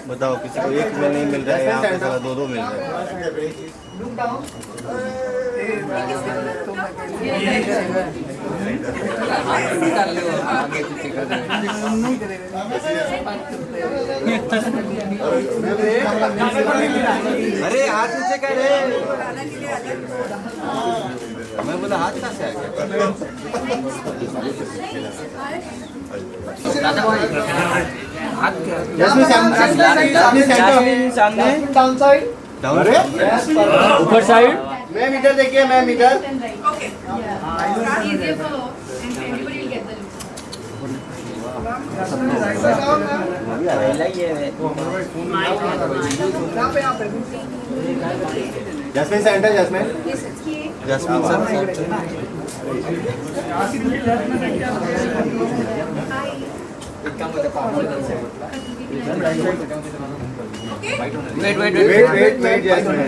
बताओ किसी को एक में नहीं मिल रहा है, यहाँ पे सारा दो दो मिल रहा है। अरे हाथ नीचे कर रहे, मैं बोला हाथ कहाँ से आ गया। ऊपर साइड मैम इधर देखिए, मैम इधर। Jasmine centre, Jasmine Jasmine sir wait Jasmine.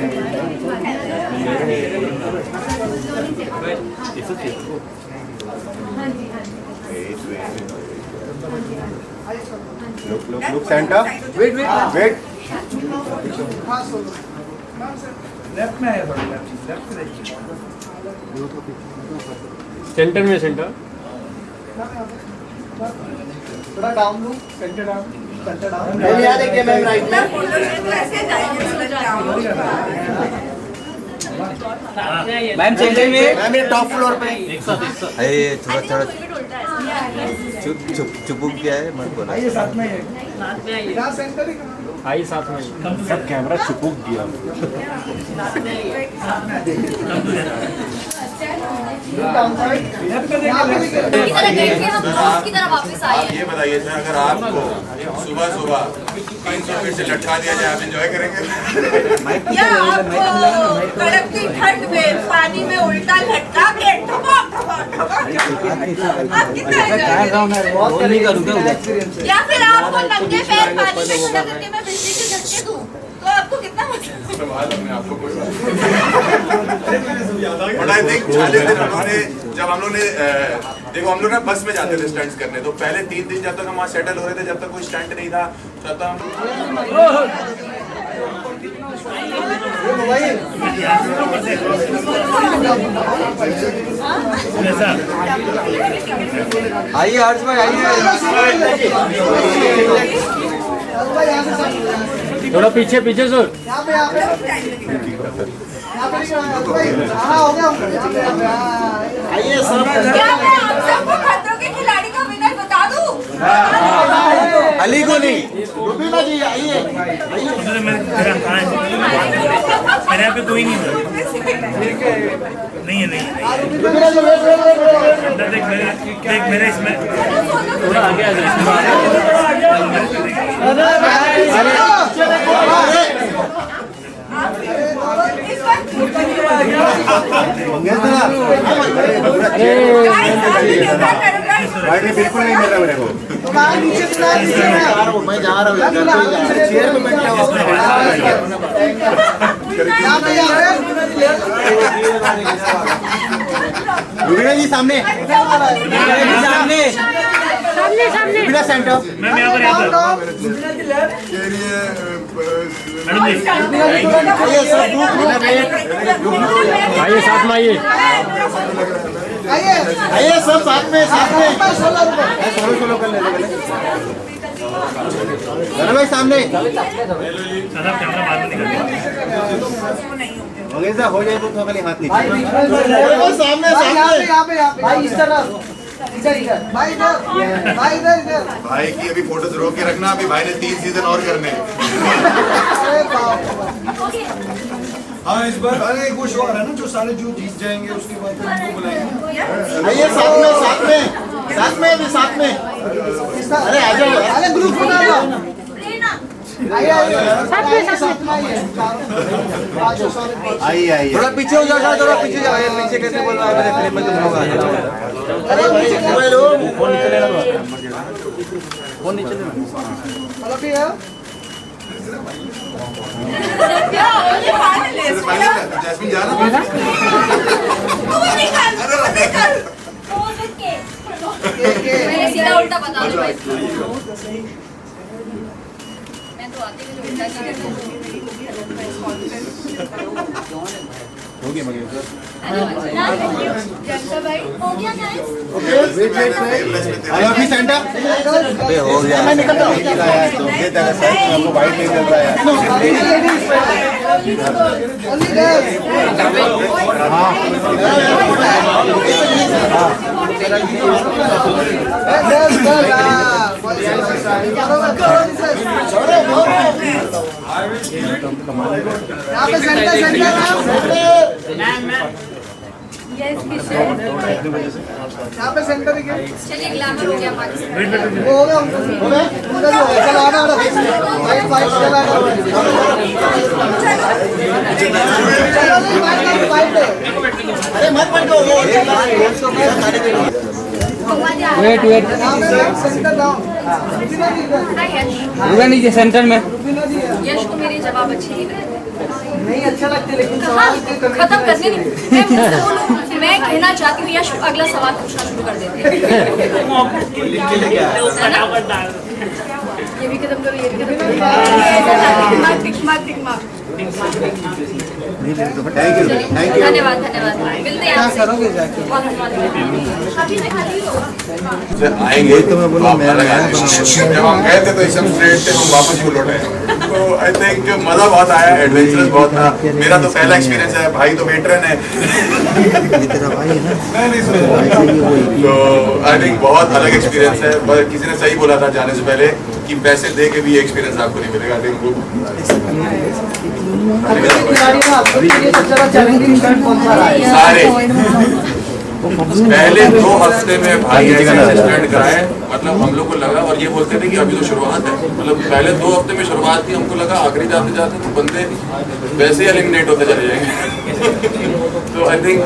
Look center. Wait. Left में है, लेफ्ट में सेंटर में, सेंटर थोड़ा डाउन लो, सेंटर डाउन। मैम यहाँ देखिए, मैम राइट में। मैम सेंटर में, मैम ये टॉप फ्लोर पे। अरे थोड़ा चुप गया है, मत बोला। आइए साथ में सेंटर ही आई साथ में सब कैमरा चिपक गया। ये बताइए सर, अगर आपको सुबह 300 फीट से लटका दिया जाए, आप एंजॉय करेंगे? या आपको कड़कती ठंड में पानी में उल्टा लटका के या फिर आपको नंगे पैर पानी में खड़ा करके मैं बिजली के झटके दूं, तो आपको कितना मतलब? आपको कोई बट आई थिंक 40 दिन उन्होंने, जब हम लोग ने देखो, हम लोग ना बस में जाते थे स्टंट्स करने, तो पहले 3 दिन जब तक हम वहाँ सेटल हो रहे थे, जब तक कोई स्टंट नहीं था, तब तक आइए हर्ष भाई, आइए। थोड़ा पीछे सर। आइए सब। क्या मैं आप सबको खतरों के खिलाड़ी का विनर बता दूं? अली को नहीं, रुबीना जी आइए। मेरे यहाँ पे कोई नहीं है। नहीं है। देख मेरे इसमें थोड़ा आगे आ जाए। बिल्कुल नहीं मिल रहा मेरे को। मैं जा रहा हूँ, चेयर में बैठा हूँ। रुबीना जी सामने, रुबीना सेंटर। मैम यहाँ पर मैडम जी आइए साथ में, आइए सब साथ में। सोलो कर ले भाई सामने। सर आप कैमरा बाद में निकालिए। मंगेश हो जाए तो खाली हाथ नीचे। सामने भाई इस तरफ, इधर भाई इधर भाई की अभी फोटोज रोक के रखना, अभी भाई ने 3 सीजन और करने हैं। हाँ इस बार अरे कुछ और है ना, जो सारे जो जीत जाएंगे उसके बाद उनको बुलाएंगे। आइए साथ में। अरे आ जाओ, अरे ग्रुप बना लो। आइए थोड़ा पीछे हो जाओ, पीछे कैसे बोल रहा है मेरे फिल्म में तुम लोग। अरे फोन नीचे लेना। जैस्मिन जा रहा सीधा उल्टा बता दो भाई। मैं तो आते हैं जो उल्टा नहीं करते। हो गया मगर जनता भाई हो गया गाइस। अभी सेंटर अबे हो गया मैं निकलता हूं ये दरअसल हमको वाइट नहीं मिल रहा है यस किशन यहाँ पे सेंटर है चलिए ग्लैमर हो गया पाकिस्तान। हो गया चल आना फाइट फाइट चल आना अरे मत पड़ दो वेट वेट सेंटर डाउन हाय यश। रुका नीचे सेंटर में। यश को मेरे जवाब अच्छे नहीं लगे। नहीं अच्छा लगते लेकिन कहा सवाल खत्म करने नहीं। मैं कहना चाहती हूँ यश अगला सवाल पूछना शुरू कर देते हैं। ये भी खत्म करो ये भी खत्म करो। थैंक यू धन्यवाद धन्यवाद मिलते हैं आपसे। अभी मैं खाली हूँ। से आएंगे तो मैं बोला मैं जब हम गए थे तो एकदम स्ट्रेट थे, हम वापस ही लौटे। तो आई थिंक मजा बहुत आया, एडवेंचरस बहुत था। मेरा तो पहला एक्सपीरियंस है, भाई तो वेटरन है। तो आई थिंक बहुत अलग एक्सपीरियंस है। पर किसी ने सही बोला था जाने से पहले कि पैसे दे के भी एक्सपीरियंस आपको नहीं मिलेगा। आई थिंक वो सारे पहले 2 हफ्ते में भाई ऐसे स्टैंड कराए, मतलब हम लोग को लगा, और ये बोलते थे कि अभी तो शुरुआत है, मतलब पहले 2 हफ्ते में शुरुआत थी, हमको लगा आखिरी जाते जाते तो बंदे वैसे ही एलिमिनेट होते चले जाएंगे। तो आई थिंक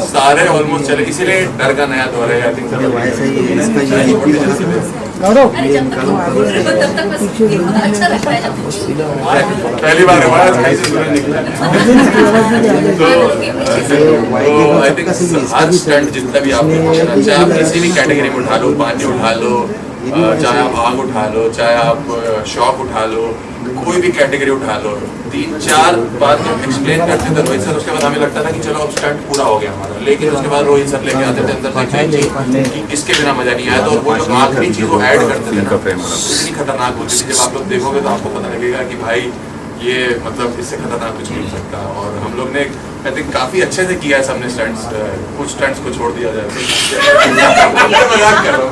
सारे ऑलमोस्ट चले, इसीलिए डर का नया दौर है। आई थिंक अरे जब तक बस अच्छा लगता है जब पहली बार हमारा भाई से सूरज निकला। तो आई थिंक हर स्टंट जितना भी आपने किया, चाहे आप किसी भी कैटेगरी में उठा लो, पानी उठा लो, चाहे आप आग उठा लो, चाहे आप शॉक उठा लो, कोई भी कैटेगरी उठा लो, 3-4 बार जब एक्सप्लेन करते थे रोहित सर, उसके बाद हमें लगता था कि चलो अब स्टंट पूरा हो गया हमारा। लेकिन उसके बाद रोहित सर लेके आते थे अंदर देखने कि इसके बिना मजा नहीं आया। तो वो लोग आखिरी चीज वो ऐड करते थे, इतनी खतरनाक होती थी। जब आप लोग देखोगे तो आपको पता लगेगा कि भाई ये मतलब इससे खतरनाक कुछ नहीं हो सकता। और हम लोग ने आई थिंक काफी अच्छे से किया है सबने स्टंट्स। कुछ स्टंट्स को छोड़ दिया जाए। मजाक कर रहा हूँ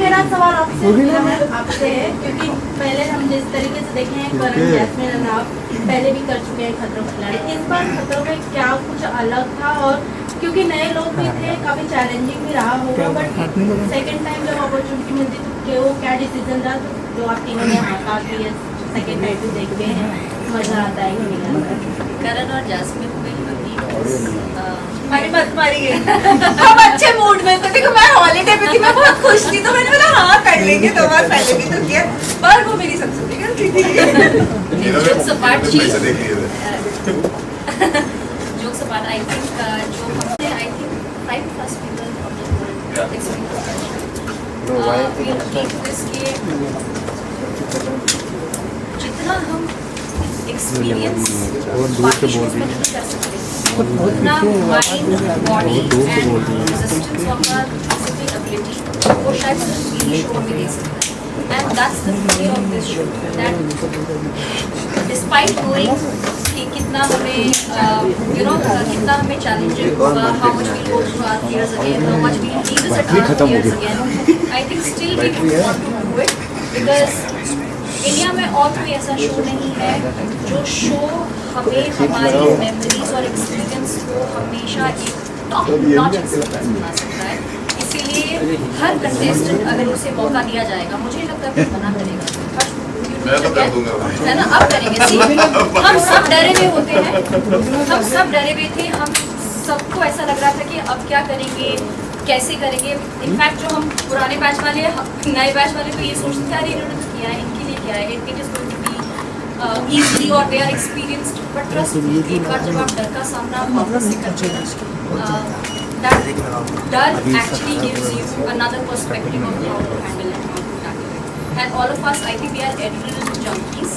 मेरा सवाल आपसे है क्योंकि पहले हम जिस तरीके से देखे हैं करण जैस्मिन रनौत पहले भी कर चुके हैं खतरों के खिलाड़ी, इस बार खतरों में क्या कुछ अलग था? और क्योंकि नए लोग भी थे, काफी चैलेंजिंग भी रहा होगा, बट सेकंड टाइम जब अपॉर्चुनिटी मिलती तो वो क्या डिसीजन था जो आप तीनों ने हाथा कि सेकंड टाइम भी देखते हैं मजा आता है कि नहीं आता? करण और जैस्मिन में हमारी मत मारी गई। हम अच्छे मूड में तो देखो, मैं हॉलीडे पे थी, मैं बहुत खुश थी, तो मैंने बोला हाँ कर लेंगे। 2 बार पहले भी तो किया, पर वो मेरी सबसे बड़ी गलती थी। जोक्स अपार्ट चीज जोक्स अपार्ट आई थिंक जो हमने I think 5+ people from the world experience के जितना हम एक्सपीरियंस बाकी शोज में नहीं कर सकते, उतना mind body and resistance of our physical ability वो शायद सिर्फ टीवी शो में दे सकता है। And that's the beauty of this show, that despite knowing कि कितना हमें कितना हमें चैलेंजिंग होगा, how much we go through our fears again, how much we revisit our fears again, I think still we want to do it because India में और कोई ऐसा शो नहीं है जो शो हमें हमारी मेमोरीज और एक्सपीरियंस को हमेशा एक टॉप नॉच एक्सपीरियंस बना सकता है। इसीलिए हर कंटेस्टेंट अगर उसे मौका दिया जाएगा, मुझे नहीं लगता कि मना करेगा। मैं तो कर दूंगा है ना, अब करेंगे। हम सब डरे हुए होते हैं, हम सब डरे हुए थे, हम सबको ऐसा लग रहा था कि अब क्या करेंगे, कैसे करेंगे। इनफैक्ट जो हम पुराने बैच वाले, नए बैच वाले तो ये सोचते थे अरे इन्होंने तो किया है, इनके लिए क्या है, it is going to be easily or they are experienced, but trust me, एक बार जब आप डर का सामना वापस से करते हैं, that डर actually gives you another perspective of how to handle it, how to tackle it. and all of us I think we are adrenaline junkies.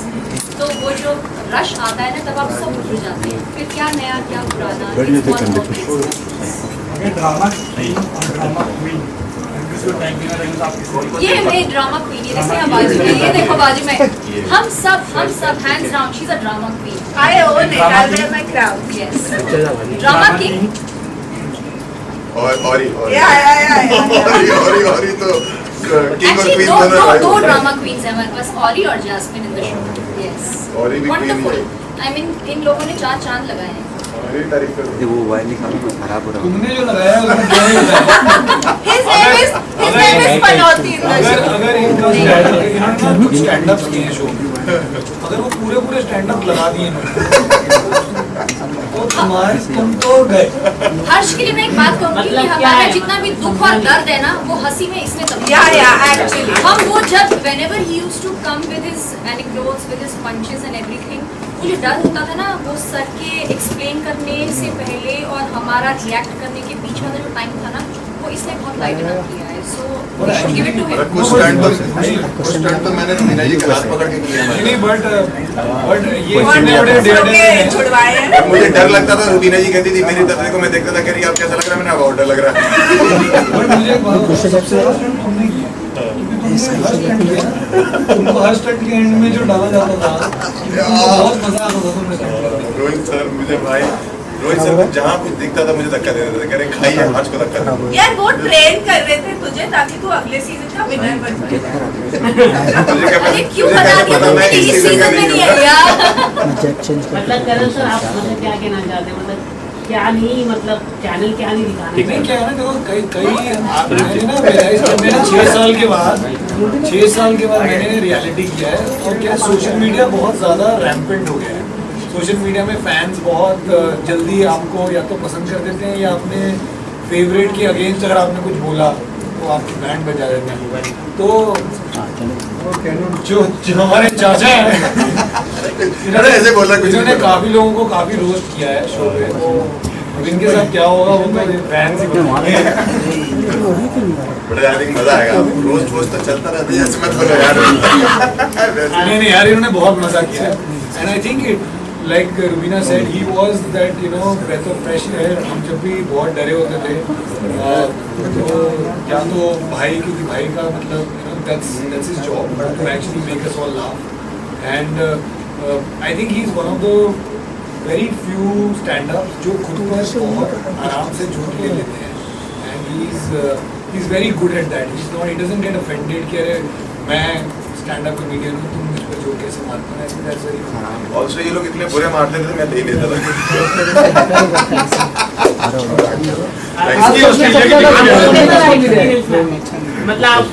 तो वो जो रश आता है ना तब आप सब भूल जाते हैं फिर क्या नया क्या पुराना ये मेरी ड्रामा क्वीन है जैसे यहाँ बाजू में ये देखो बाजू में हम सब hands down she's a drama queen. I own it. I'll wear my crown. Yes. Drama king. और Yeah. और तो किंग और Actually क्वीन दो drama queens हैं हमारे पास Ori और Jasmine in the show. Yes. Ori भी queen Wonderful. है। I mean इन लोगों ने 4 चांद लगाए हैं. मेरी तारीफ कर दो। वो वायर निकालो तो खराब हो रहा है। तुमने जो लगाया उसमें क्या ही लगाया? His name is Panoti in the show. अगर इनका कुछ स्टैंड अप किए शो अगर वो पूरे स्टैंड अप लगा दिए तो तुम तो गए। हर्ष के लिए मैं एक बात कहूँगी कि हमारा जितना भी दुख और दर्द है ना वो हंसी में इसने तब्दील Actually. हम वो जब whenever he used to come with his anecdotes with his punches and everything मुझे डर होता था ना वो सर के एक्सप्लेन करने से पहले और हमारा रिएक्ट करने के बीच वाला जो टाइम था ना वो इसने बहुत लाइटन अप किया है so we should give it to him कुछ स्टंट तो मैंने मीना जी का हाथ पकड़ के किया है। नहीं बट ये इतने बड़े डेढ़ छुड़वाए हैं। मुझे डर लगता था मीना जी कहती थी मेरी तरफ को मैं देखता था कह रही आप कैसा लग रहा है मैंने बहुत डर लग रहा है। बट मुझे एक बात सबसे ज्यादा स्टंट तुमने किया तुमको हर स्टंट के एंड में जो डाला जाता था बहुत मजा आता था तुमने रोहित सर मुझे भाई रोहित सर को जहाँ कुछ दिखता था मुझे धक्का दे देते थे कह रहे खाइए आज को धक्का दे। यार वो ट्रेन कर रहे थे तुझे ताकि तू अगले सीजन का विनर बन जाए। अरे क्यों बता दिया तुमने कि इस सीजन में नहीं है यार मतलब करण सर आप मतलब क्या कहना चाहते हैं मतलब क्या नहीं मतलब चैनल क्या नहीं दिखाना नहीं क्या है ना देखो कई मैंने ना रियलाइज किया मैंने 6 साल के बाद मैंने रियलिटी किया है और क्या सोशल मीडिया बहुत ज़्यादा रैम्पेंट हो गया है। सोशल मीडिया में फैंस बहुत जल्दी आपको या तो पसंद कर देते हैं या अपने फेवरेट के अगेंस्ट अगर आपने कुछ बोला तो आपकी बैंड बजा देते हैं। तो जो हमारे चाचा हैं ऐसे बोल रहा इन्होंने काफी लोगों को काफी रोस्ट किया है शो पे तो अब इनके साथ क्या होगा वो तो फैंस ही बताएंगे। बड़ा यार मजा आएगा रोज रोज तो चलता रहता है ऐसे मत बोलो यार। नहीं यार इन्होंने बहुत मजा किया है and I think it like Rubina said he was that you know breath of fresh air. हम जब भी बहुत डरे होते थे तो या तो भाई क्योंकि भाई का मतलब you know that's his job to actually make us all laugh and I think he is one of the very few stand up जो खुद पर बहुत आराम से झूठ ले लेते हैं and he is very good at that he doesn't get offended कि अरे मैं स्टैंड अप कॉमेडियन हूँ तुम मुझ पर जोक कैसे मारते हो। ऐसे दैट्स वेरी ऑल्सो ये लोग इतने बुरे मारते थे मैं दे लेता था। मतलब आप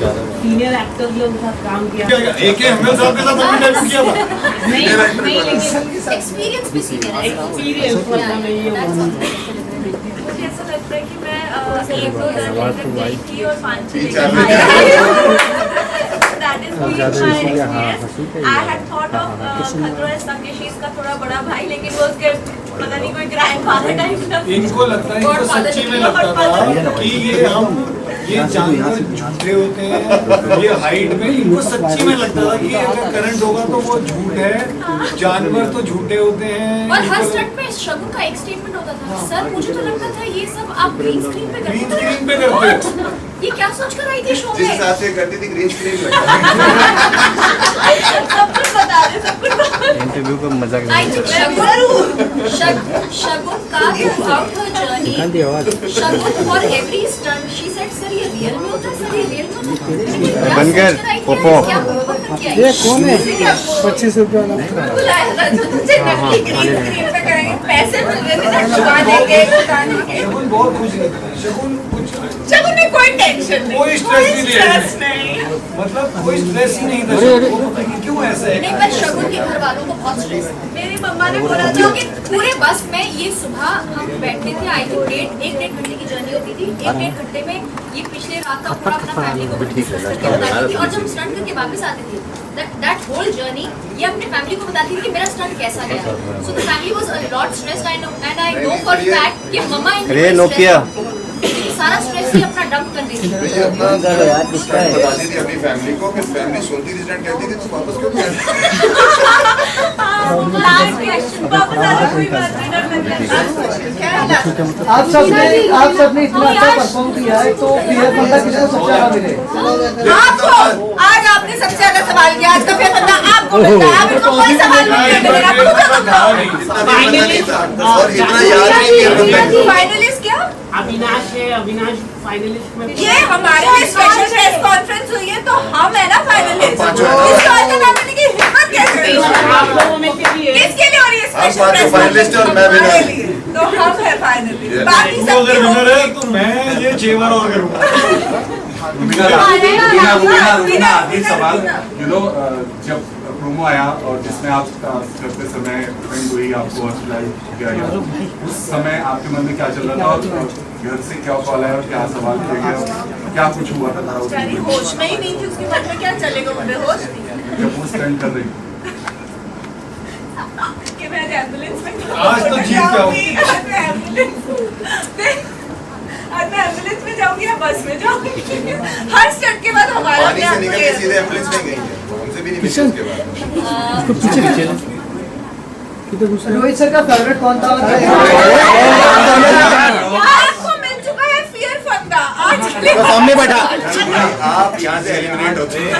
सीनियर एक्टर्स लोगों के साथ काम किया एक एमएल साहब के साथ हमने डेब्यू किया था। नहीं लेकिन एक्सपीरियंस भी सीनियर है एक्सपीरियंस मतलब नहीं ये मुझे ऐसा लगता है कि मैं 1-2 गई थी और 5-6 That is my experience. I had thought of खतरों से संकेशीस का थोड़ा बड़ा भाई लेकिन वो उसके पता नहीं कोई ग्रैंडफादर टाइप का। इनको लगता है इनको सच्ची में लगता था कि ये जानवर झूठे होते हैं ये हाइट में इनको सच्ची में लगता था कि अगर करंट होगा तो वो झूठ है जानवर तो झूठे होते हैं। और हर स्टंट में शगुन का एक स्टेटमेंट होता था सर मुझे तो लगता था ये सब आप ग्रीन स्क्रीन पे करते ये क्या सोच कर आई थी शो में जिस हिसाब से करती थी ग्रीन स्क्रीन सब कुछ बता रहे सब कुछ इंटरव्यू का मजा I think शगुन का throughout her journey Shagun for every stunt she said sir ये रियल में होता है सर ये रियल में होता है बनकर पोपो ये कौन है 25 रुपये वाला बुलाया था जो तुझे नकली ग्रीन स्क्रीन पे करेंगे पैसे मिल रहे थे ना छुपा देंगे बता देंगे। शगुन बहुत खुश रहता है शगुन कुछ शगुन में कोई टेंशन नहीं कोई स्ट्रेस नहीं लिया नहीं मतलब कोई स्ट्रेस ही नहीं था शगुन को पता नहीं क्यों ऐसा है। नहीं पर शगुन के घर वालों को बहुत स्ट्रेस है मेरी मम्मा ने बोला था क्योंकि पूरे बस में ये सुबह हम बैठते थे आई थिंक 1.5 घंटे की जर्नी होती थी 1.5 घंटे में ये पिछले रात का पूरा अपना फैमिली को डिस्कस करके बताती थी और जब हम स्टंट करके वापस आते थे that whole journey ये अपने फैमिली को बताती थी कि मेरा स्टंट कैसा गया so the family was a lot stressed I know and I know for fact कि मम्मा अरे नोकिया सारा स्ट्रेस ही अपना डंप कर देती थी। ये अपना स्टैंड बताती थी अपनी फैमिली को, कि फैमिली सुनती थी स्टैंड कहती थी तो वापस क्यों नहीं लास्ट क्वेश्चन वापस आ जाओ, कोई बात नहीं, डर मत करना। आप सबने इतना अच्छा परफॉर्म किया है तो फिर बंदा किसको सबसे ज्यादा मिले? आपको आज आपने सबसे ज्यादा सवाल किया, आज का फिर बंदा आपको मिलता है, आप इनको कोई सवाल नहीं मिलेगा, आपको क्या बताओ? और इतना याद नहीं किया बंदा। फाइनलिस्ट क्या? अविनाश है, अविनाश फाइनलिस्ट में। ये हमारे लिए स्पेशल प्रेस कॉन्फ्रेंस हुई है तो हम है ना फाइनलिस्ट। पांचों हैं। इस सवाल का नाम लेने की हिम्मत कैसे हुई? आप लोगों में से भी है। किसके लिए हो रही है हम स्पेशल पांचों प्रेस फाइनलिस्ट हैं और मैं हमारे विनर। लिए। तो हम है फाइनलिस्ट, ये- बाकी वो सब अगर विनर है तो मैं ये 6 बार और करूंगा। आखिरी सवाल, यू नो जब प्रोमो आया और जिसमें आप करते समय फ्रेंड हुई आपको हॉस्पिटलाइज किया गया, उस समय आपके मन में क्या चल रहा था और घर से क्या कॉल आया और क्या सवाल किया गया, क्या कुछ हुआ था यानी होश में ही नहीं थी, उसके मन में क्या चलेगा, वो बेहोश थी जब वो स्टैंड कर रही? कि मैं एम्बुलेंस में आज तो जीत जाऊंगी। आज मैं एम्बुलेंस में जाऊंगी या बस में जाऊंगी? हर स्टेप के बाद हमारा पानी से निकल के सीधे एम्बुलेंस में गई है, हमसे भी नहीं मिली उसके बाद। रोहित सर का फेवरेट कौन था? आपको मिल चुका है फियर फंदा आज। सामने बैठा आप यहाँ से एलिमिनेट होते हैं।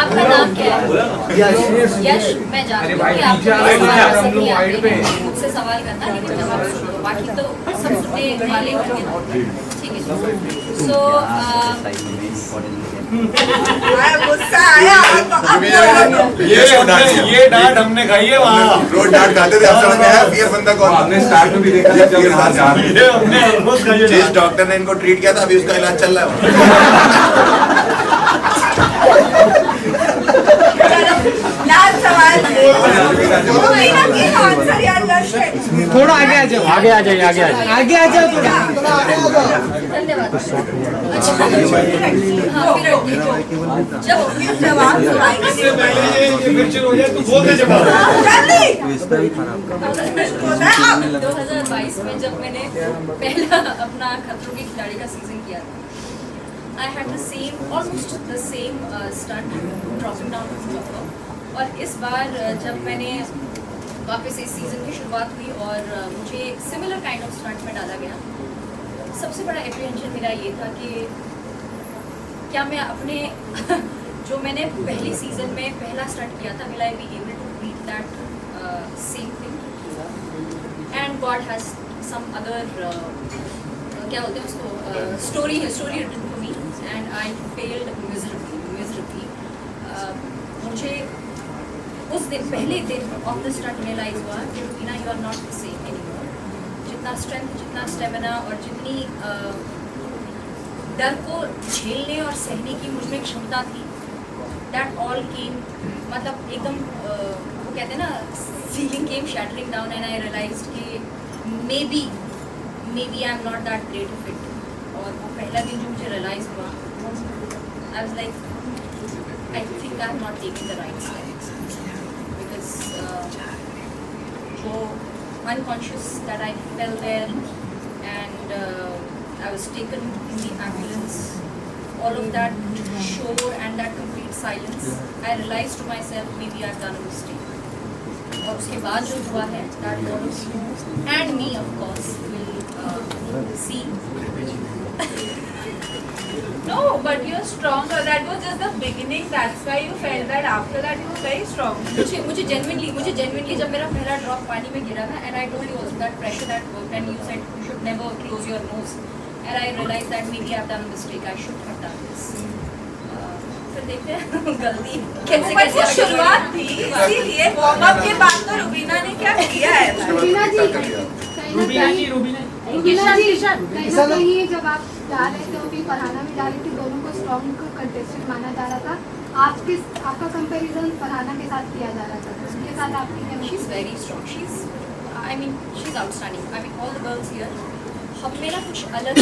आपका नाम क्या है? यश। मैं जानती हूँ कि आपको मुझसे सवाल करना, लेकिन जवाब सुन लो, बाकी तो सब सुनने वाले होंगे ना। ठीक है, सो गुस्सा आया ये डांट हमने खाई है वहाँ। रोज डांट खाते थे, अब समझ में आया फियर बंदा कौन था। आपने स्टार्ट में भी देखा था जब यहाँ जा रहे ये हमने हर रोज खाई है। जिस डॉक्टर ने इनको ट्रीट किया था अभी उसका इलाज चल रहा है। लास्ट सवाल आंसर यार दर्शक थोड़ा आगे आ जाओ, आगे आ जाइए, आगे आ जाइए। आगे आ जाओ थोड़ा। धन्यवाद। अच्छा, हाँ, फिर जब जवाब सुनाएंगे इससे पहले ये पिक्चर हो जाए तो बोल दे जवाब। जल्दी 2022 में जब मैंने पहला अपना खतरों के खिलाड़ी का सीजन किया था, I had the same, almost the same stunt dropping down from chopper. और इस बार जब मैंने वापस इस सीजन की शुरुआत हुई और मुझे सिमिलर काइंड ऑफ स्टंट में डाला गया, सबसे बड़ा एप्रीहेंशन मेरा ये था कि क्या मैं अपने जो मैंने पहली सीजन में पहला स्टंट किया था, will I be able to beat that same thing? And God has some other क्या बोलते हैं उसको, story written for me and I failed miserably. मुझे उस दिन पहले दिन ऑफ द स्टंट रियलाइज हुआ कि Rubina, you are not the same anymore. जितना स्ट्रेंथ, जितना स्टेमिना और जितनी डर को झेलने और सहने की मुझमें क्षमता थी, दैट ऑल केम, मतलब एकदम वो कहते हैं ना, ceiling came shattering down and I realized कि maybe I am not that great of it. और वो पहला दिन जो मुझे रियलाइज हुआ, I was like, I think I'm not taking the right steps because unconscious that I fell there and I was taken in the ambulance. All of that shore and that complete silence, I realized to myself maybe I've done a mistake. और उसके बाद जो हुआ है, that all of you and me of course will see. No, but you're stronger. That was just the beginning. That's why you felt that. After that, you were very strong. मुझे genuinely जब मेरा पहला drop पानी में गिरा था, and I told you also that pressure that worked, and you said you should never close your nose, and I realized that maybe I've done a mistake. I should have done this. फिर देखते हैं गलती कैसे वो शुरुआत थी, इसीलिए warm up के बाद तो रुबीना ने क्या किया है? रुबीना जी, कहीं ना कहीं जब आप जा रहे थे और भी फरहाना भी जा रही थी, दोनों को स्ट्रॉन्ग कंटेस्टेंट माना जा रहा था। आपका कंपैरिजन फरहाना के साथ किया जा रहा था, उसके साथ आपकी She's very strong. She's outstanding. I mean, all the girls here. हम मेरा कुछ अलग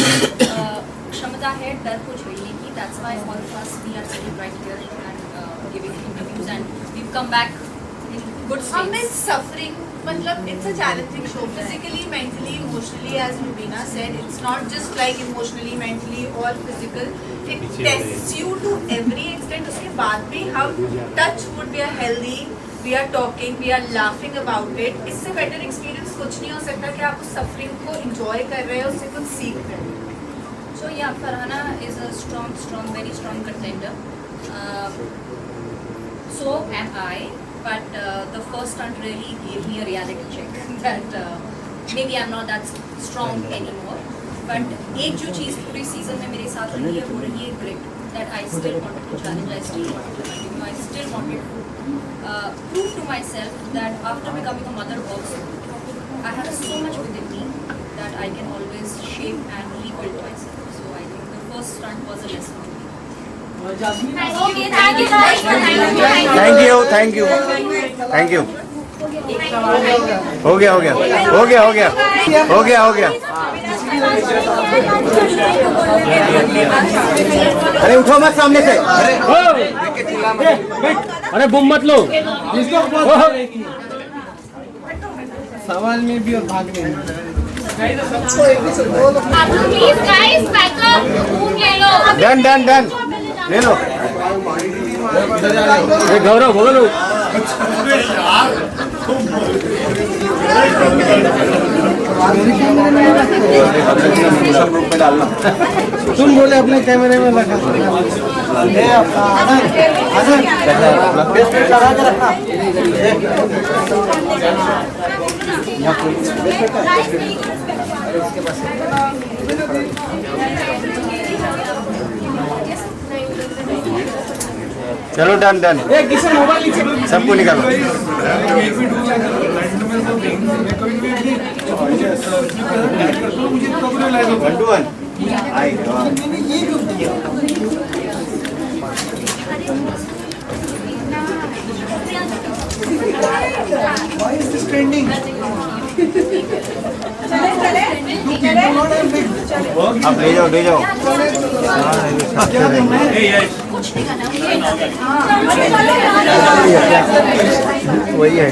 क्षमता है डर को झेलने की. That's why all of us we are sitting right here and giving interviews and we've come back in good states. हम इस सफरिंग मतलब it's a challenging show physically, mentally, emotionally, as Rubina said. It's not just like emotionally, mentally or physical. It tests you to every extent. उसके बाद भी हम touch wood, we are healthy, we are talking, we are laughing about it. इससे better experience कुछ नहीं हो सकता कि आप उस suffering को enjoy कर रहे हो, उससे कुछ सीख रहे हो. So yeah, Farhana is a strong, very strong contender. So am I. But the first stunt really gave me a reality check that maybe I'm not that strong anymore. But एक जो चीज़ पूरी सीजन में मेरे साथ रही है वो रही है grit. That I still wanted to challenge, I still wanted to continue, I still wanted to prove to myself that after becoming a mother also, I have so much within me that I can always shape and rebuild myself. So I think the first stunt was a lesson. Okay, thank you. Thank you हो गया अरे उठो मत सामने से अरे बुम मत लो सवाल में भी और भागने में Please guys, back up. Room ले लो. डन ले लो ये गौरव बोलो तुम बोले अपने कैमरे में लगा चलो डन सबको निकालो आप ले जाओ वही है